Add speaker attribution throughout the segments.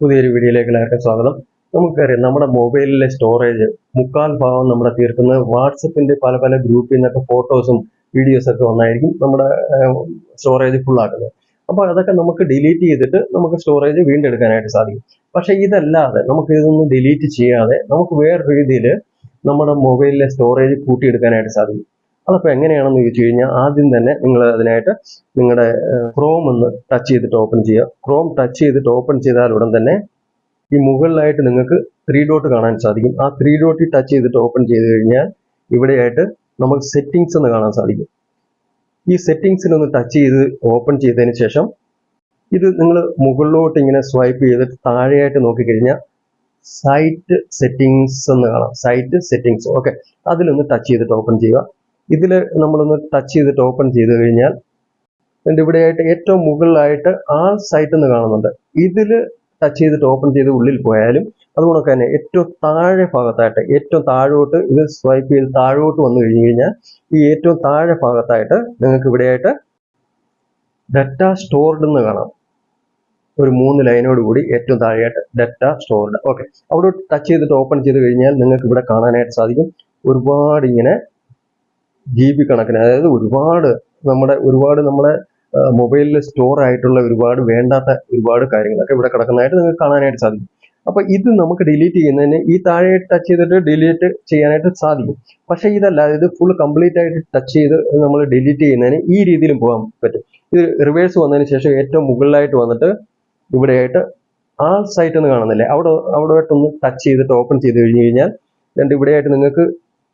Speaker 1: പുതിയൊരു വീഡിയോയിലേക്ക് എല്ലാവർക്കും സ്വാഗതം. നമുക്കറിയാം നമ്മുടെ മൊബൈലിലെ സ്റ്റോറേജ് മുക്കാൽ ഭാഗം നമ്മുടെ തീർക്കുന്നത് വാട്സപ്പിന്റെ പല പല ഗ്രൂപ്പിൽ നിന്നൊക്കെ ഫോട്ടോസും വീഡിയോസൊക്കെ ഒന്നായിരിക്കും നമ്മുടെ സ്റ്റോറേജ് ഫുള്ളാക്കുന്നത്. അപ്പോൾ അതൊക്കെ നമുക്ക് ഡിലീറ്റ് ചെയ്തിട്ട് നമുക്ക് സ്റ്റോറേജ് വീണ്ടെടുക്കാനായിട്ട് സാധിക്കും. പക്ഷേ ഇതല്ലാതെ നമുക്ക് ഇതൊന്നും ഡിലീറ്റ് ചെയ്യാതെ നമുക്ക് വേറെ രീതിയിൽ നമ്മുടെ മൊബൈലിലെ സ്റ്റോറേജ് കൂട്ടിയെടുക്കാനായിട്ട് സാധിക്കും. അതപ്പോൾ എങ്ങനെയാണെന്ന് ചോദിച്ചു കഴിഞ്ഞാൽ ആദ്യം തന്നെ നിങ്ങൾ അതിനായിട്ട് നിങ്ങളുടെ ക്രോം ഒന്ന് ടച്ച് ചെയ്തിട്ട് ഓപ്പൺ ചെയ്യുക. ക്രോം ടച്ച് ചെയ്തിട്ട് ഓപ്പൺ ചെയ്താൽ ഉടൻ തന്നെ ഈ മുകളിലായിട്ട് നിങ്ങൾക്ക് 3 ഡോട്ട് കാണാൻ സാധിക്കും. ആ 3 ഡോട്ടിൽ ടച്ച് ചെയ്തിട്ട് ഓപ്പൺ ചെയ്ത് കഴിഞ്ഞാൽ ഇവിടെയായിട്ട് നമുക്ക് സെറ്റിങ്സ് എന്ന് കാണാൻ സാധിക്കും. ഈ സെറ്റിങ്സിലൊന്ന് ടച്ച് ചെയ്ത് ഓപ്പൺ ചെയ്തതിന് ശേഷം ഇത് നിങ്ങൾ മുകളിലോട്ട് ഇങ്ങനെ സ്വൈപ്പ് ചെയ്തിട്ട് താഴെയായിട്ട് നോക്കിക്കഴിഞ്ഞാൽ സൈറ്റ് സെറ്റിങ്സ് എന്ന് കാണാം. സൈറ്റ് സെറ്റിങ്സ്, ഓക്കെ, അതിലൊന്ന് ടച്ച് ചെയ്തിട്ട് ഓപ്പൺ ചെയ്യുക. ഇതിൽ നമ്മളൊന്ന് ടച്ച് ചെയ്തിട്ട് ഓപ്പൺ ചെയ്ത് കഴിഞ്ഞാൽ ഇവിടെയായിട്ട് ഏറ്റവും മുകളിലായിട്ട് ആൾ സൈറ്റ് എന്ന് കാണുന്നുണ്ട്. ഇതിൽ ടച്ച് ചെയ്തിട്ട് ഓപ്പൺ ചെയ്ത് ഉള്ളിൽ പോയാലും അതുകൊണ്ടൊക്കെ തന്നെ ഏറ്റവും താഴെ ഭാഗത്തായിട്ട് ഏറ്റവും താഴോട്ട് ഇത് സ്വൈപ്പ് ചെയ്ത് താഴോട്ട് വന്നു കഴിഞ്ഞു കഴിഞ്ഞാൽ ഈ ഏറ്റവും താഴെ ഭാഗത്തായിട്ട് നിങ്ങൾക്ക് ഇവിടെയായിട്ട് ഡാറ്റ സ്റ്റോർഡ് എന്ന് കാണാം. ഒരു 3 ലൈനോട് കൂടി ഏറ്റവും താഴെയായിട്ട് ഡാറ്റ സ്റ്റോർഡ്, ഓക്കെ, അവിടെ ടച്ച് ചെയ്തിട്ട് ഓപ്പൺ ചെയ്ത് കഴിഞ്ഞാൽ നിങ്ങൾക്ക് ഇവിടെ കാണാനായിട്ട് സാധിക്കും ഒരുപാട് ഇങ്ങനെ GB കണക്കിന്, അതായത് ഒരുപാട് നമ്മുടെ മൊബൈലിൽ സ്റ്റോർ ആയിട്ടുള്ള ഒരുപാട് വേണ്ടാത്ത ഒരുപാട് കാര്യങ്ങളൊക്കെ ഇവിടെ കിടക്കുന്നതായിട്ട് നിങ്ങൾക്ക് കാണാനായിട്ട് സാധിക്കും. അപ്പോൾ ഇത് നമുക്ക് ഡിലീറ്റ് ചെയ്യുന്നതിന് ഈ താഴെ ടച്ച് ചെയ്തിട്ട് ഡിലീറ്റ് ചെയ്യാനായിട്ട് സാധിക്കും. പക്ഷേ ഇതല്ല, ഇത് ഫുൾ കംപ്ലീറ്റ് ആയിട്ട് ടച്ച് ചെയ്ത് നമ്മൾ ഡിലീറ്റ് ചെയ്യുന്നതിന് ഈ രീതിയിലും പോകാൻ പറ്റും. ഇത് റിവേഴ്സ് വന്നതിന് ശേഷം ഏറ്റവും മുകളിലായിട്ട് വന്നിട്ട് ഇവിടെയായിട്ട് ആൾ സൈറ്റ് എന്ന് കാണുന്നില്ലേ, അവിടെയായിട്ടൊന്ന് ടച്ച് ചെയ്തിട്ട് ഓപ്പൺ ചെയ്ത് കഴിഞ്ഞ് കഴിഞ്ഞാൽ ഇവിടെയായിട്ട് നിങ്ങൾക്ക്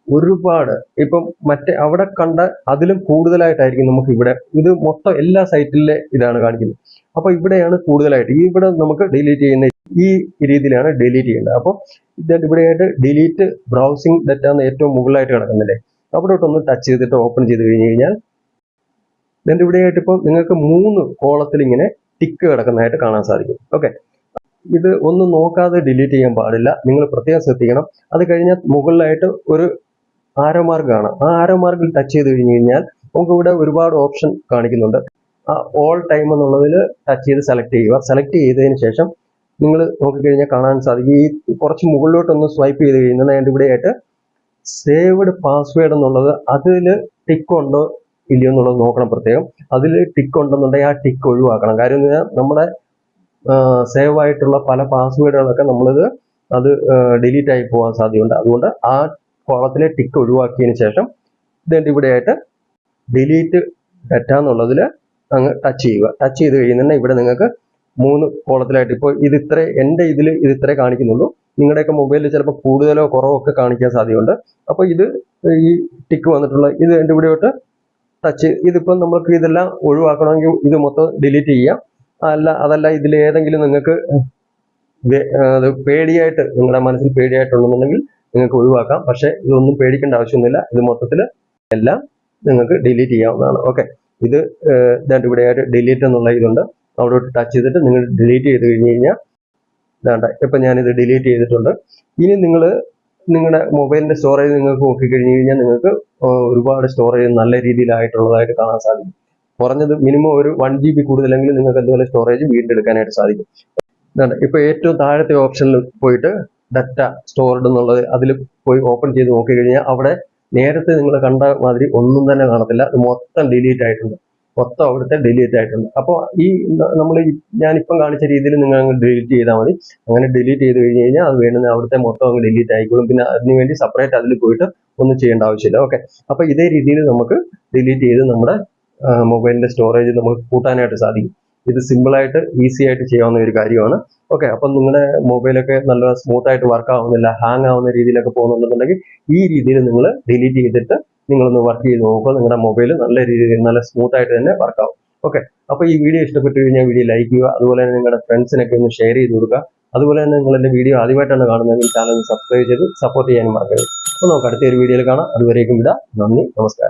Speaker 1: ഒരുപാട് ഇപ്പം മറ്റേ അവിടെ കണ്ട അതിലും കൂടുതലായിട്ടായിരിക്കും നമുക്ക് ഇവിടെ ഇത് മൊത്തം എല്ലാ സൈറ്റിലെ ഇതാണ് കാണിക്കുന്നത്. അപ്പോൾ ഇവിടെയാണ് കൂടുതലായിട്ട് ഇവിടെ നമുക്ക് ഡിലീറ്റ് ചെയ്യുന്ന ഈ രീതിയിലാണ് ഡിലീറ്റ് ചെയ്യുന്നത്. അപ്പോൾ ഇവിടെയായിട്ട് ഡിലീറ്റ് ബ്രൗസിംഗ് ഡാറ്റ എന്ന് ഏറ്റവും മുകളിലായിട്ട് കിടക്കുന്നില്ലേ, അവിടോട്ടൊന്ന് ടച്ച് ചെയ്തിട്ട് ഓപ്പൺ ചെയ്ത് കഴിഞ്ഞ് കഴിഞ്ഞാൽ ഇവിടെയായിട്ട് ഇപ്പോൾ നിങ്ങൾക്ക് 3 കോളത്തിൽ ഇങ്ങനെ ടിക്ക് കിടക്കുന്നതായിട്ട് കാണാൻ സാധിക്കും. ഓക്കെ, ഇത് ഒന്നും നോക്കാതെ ഡിലീറ്റ് ചെയ്യാൻ പാടില്ല, നിങ്ങൾ പ്രത്യേകം ശ്രദ്ധിക്കണം. അത് കഴിഞ്ഞാൽ മുകളിലായിട്ട് ഒരു ആരോ മാർക്ക് കാണാം. ആ ആരോ മാർക്കിൽ ടച്ച് ചെയ്ത് കഴിഞ്ഞ് കഴിഞ്ഞാൽ നമുക്ക് ഇവിടെ ഒരുപാട് ഓപ്ഷൻ കാണിക്കുന്നുണ്ട്. ആ ഓൾ ടൈം എന്നുള്ളതിൽ ടച്ച് ചെയ്ത് സെലക്ട് ചെയ്യുക. സെലക്ട് ചെയ്തതിന് ശേഷം നിങ്ങൾ നോക്കിക്കഴിഞ്ഞാൽ കാണാൻ സാധിക്കും ഈ കുറച്ച് മുകളിലോട്ടൊന്ന് സ്വൈപ്പ് ചെയ്ത് കഴിഞ്ഞാൽ അതിൻ്റെ ഇവിടെയായിട്ട് സേവ്ഡ് പാസ്വേഡ് എന്നുള്ളത് അതിൽ ടിക്ക് ഉണ്ടോ ഇല്ലയോ എന്നുള്ളത് നോക്കണം പ്രത്യേകം. അതിൽ ടിക്ക് ഉണ്ടെന്നുണ്ടെങ്കിൽ ആ ടിക്ക് ഒഴിവാക്കണം. കാര്യം എന്ന് പറഞ്ഞാൽ നമ്മുടെ സേവ് ആയിട്ടുള്ള പല പാസ്വേഡുകളൊക്കെ അത് ഡിലീറ്റ് ആയി പോകാൻ സാധ്യതയുണ്ട്. അതുകൊണ്ട് ആ കോളത്തിലെ ടിക്ക് ഒഴിവാക്കിയതിന് ശേഷം ഇവിടെയായിട്ട് ഡിലീറ്റ് ഡാറ്റ എന്നുള്ളതിൽ അങ്ങ് ടച്ച് ചെയ്യുക. ടച്ച് ചെയ്ത് കഴിയുന്നുണ്ടെങ്കിൽ ഇവിടെ നിങ്ങൾക്ക് 3 കോളത്തിലായിട്ട് ഇപ്പോൾ എൻ്റെ ഇതിൽ ഇത് ഇത്രേ കാണിക്കുന്നുള്ളൂ. നിങ്ങളുടെയൊക്കെ മൊബൈലിൽ ചിലപ്പോൾ കൂടുതലോ കുറവോ ഒക്കെ കാണിക്കാൻ സാധ്യതയുണ്ട്. അപ്പോൾ ഈ ടിക്ക് വന്നിട്ടുള്ള ഇത് എൻ്റെ ഇവിടെയോട്ട് ടച്ച് ഇതിപ്പോൾ നമുക്ക് ഇതെല്ലാം ഒഴിവാക്കണമെങ്കിൽ ഇത് മൊത്തം ഡിലീറ്റ് ചെയ്യാം. അതല്ല ഇതിലേതെങ്കിലും നിങ്ങൾക്ക് അത് പേടിയായിട്ട് നിങ്ങളുടെ മനസ്സിൽ പേടിയായിട്ടുണ്ടെന്നുണ്ടെങ്കിൽ നിങ്ങൾക്ക് ഒഴിവാക്കാം. പക്ഷേ ഇതൊന്നും പേടിക്കേണ്ട ആവശ്യമൊന്നുമില്ല. ഇത് മൊത്തത്തിൽ എല്ലാം നിങ്ങൾക്ക് ഡിലീറ്റ് ചെയ്യാവുന്നതാണ്. ഓക്കെ, ഇത് ഇവിടെയായിട്ട് ഡിലീറ്റ് എന്നുള്ള ഇതുണ്ട്. അവിടെ ടച്ച് ചെയ്തിട്ട് നിങ്ങൾ ഡിലീറ്റ് ചെയ്ത് കഴിഞ്ഞ് കഴിഞ്ഞാൽ ഇപ്പം ഞാനിത് ഡിലീറ്റ് ചെയ്തിട്ടുണ്ട്. ഇനി നിങ്ങളുടെ മൊബൈലിൻ്റെ സ്റ്റോറേജ് നിങ്ങൾക്ക് നോക്കിക്കഴിഞ്ഞ് കഴിഞ്ഞാൽ നിങ്ങൾക്ക് ഒരുപാട് സ്റ്റോറേജ് നല്ല രീതിയിലായിട്ടുള്ളതായിട്ട് കാണാൻ സാധിക്കും. കുറഞ്ഞത് മിനിമം ഒരു 1 GB കൂടുതലെങ്കിലും നിങ്ങൾക്ക് എന്തുപോലെ സ്റ്റോറേജ് വീണ്ടെടുക്കാനായിട്ട് സാധിക്കും. ഇപ്പോൾ ഏറ്റവും താഴത്തെ ഓപ്ഷനിൽ പോയിട്ട് ഡാറ്റ സ്റ്റോർഡ് എന്നുള്ളത് അതിൽ പോയി ഓപ്പൺ ചെയ്ത് നോക്കിക്കഴിഞ്ഞാൽ അവിടെ നേരത്തെ നിങ്ങൾ കണ്ട മാതിരി ഒന്നും തന്നെ കാണത്തില്ല. അത് മൊത്തം ഡിലീറ്റ് ആയിട്ടുണ്ട്. മൊത്തം അവിടുത്തെ ഡിലീറ്റ് ആയിട്ടുണ്ട്. അപ്പോൾ ഞാനിപ്പം കാണിച്ച രീതിയിൽ നിങ്ങൾ അങ്ങ് ഡിലീറ്റ് ചെയ്താൽ മതി. അങ്ങനെ ഡിലീറ്റ് ചെയ്ത് കഴിഞ്ഞ് കഴിഞ്ഞാൽ അത് വേണ്ടുന്ന അവിടുത്തെ മൊത്തം അങ്ങ് ഡിലീറ്റ് ആയിക്കോളും. പിന്നെ അതിനുവേണ്ടി സെപ്പറേറ്റ് അതിൽ പോയിട്ട് ഒന്നും ചെയ്യേണ്ട ആവശ്യമില്ല. ഓക്കെ, അപ്പോൾ ഇതേ രീതിയിൽ നമുക്ക് ഡിലീറ്റ് ചെയ്ത് നമ്മുടെ മൊബൈലിൻ്റെ സ്റ്റോറേജ് നമുക്ക് കൂട്ടാനായിട്ട് സാധിക്കും. ഇത് സിമ്പിളായിട്ട് ഈസി ആയിട്ട് ചെയ്യാവുന്ന ഒരു കാര്യമാണ്. ഓക്കെ, അപ്പം നിങ്ങളുടെ മൊബൈലൊക്കെ നല്ല സ്മൂത്തായിട്ട് വർക്ക് ആവുന്നില്ല, ഹാങ് ആവുന്ന രീതിയിലൊക്കെ പോകുന്നുണ്ടെന്നുണ്ടെങ്കിൽ ഈ രീതിയിൽ നിങ്ങൾ ഡിലീറ്റ് ചെയ്തിട്ട് നിങ്ങളൊന്ന് വർക്ക് ചെയ്ത് നോക്കുക. നിങ്ങളുടെ മൊബൈൽ നല്ല രീതിയിൽ നല്ല സ്മൂത്തായിട്ട് തന്നെ വർക്ക് ആവും. ഓക്കെ, അപ്പോൾ ഈ വീഡിയോ ഇഷ്ടപ്പെട്ട് കഴിഞ്ഞാൽ വീഡിയോ ലൈക്ക് ചെയ്യുക. അതുപോലെ തന്നെ നിങ്ങളുടെ ഫ്രണ്ട്സിനൊക്കെ ഒന്ന് ഷെയർ ചെയ്ത് കൊടുക്കുക. അതുപോലെ തന്നെ നിങ്ങൾ എൻ്റെ വീഡിയോ ആദ്യമായിട്ടാണ് കാണുന്നതെങ്കിൽ ചാനൽ സബ്സ്ക്രൈബ് ചെയ്ത് സപ്പോർട്ട് ചെയ്യാനും മറക്കരുത്. അപ്പോൾ നമുക്ക് അടുത്ത ഒരു വീഡിയോയിൽ കാണാം. അതുവരേക്കും വിടാം. നന്ദി, നമസ്കാരം.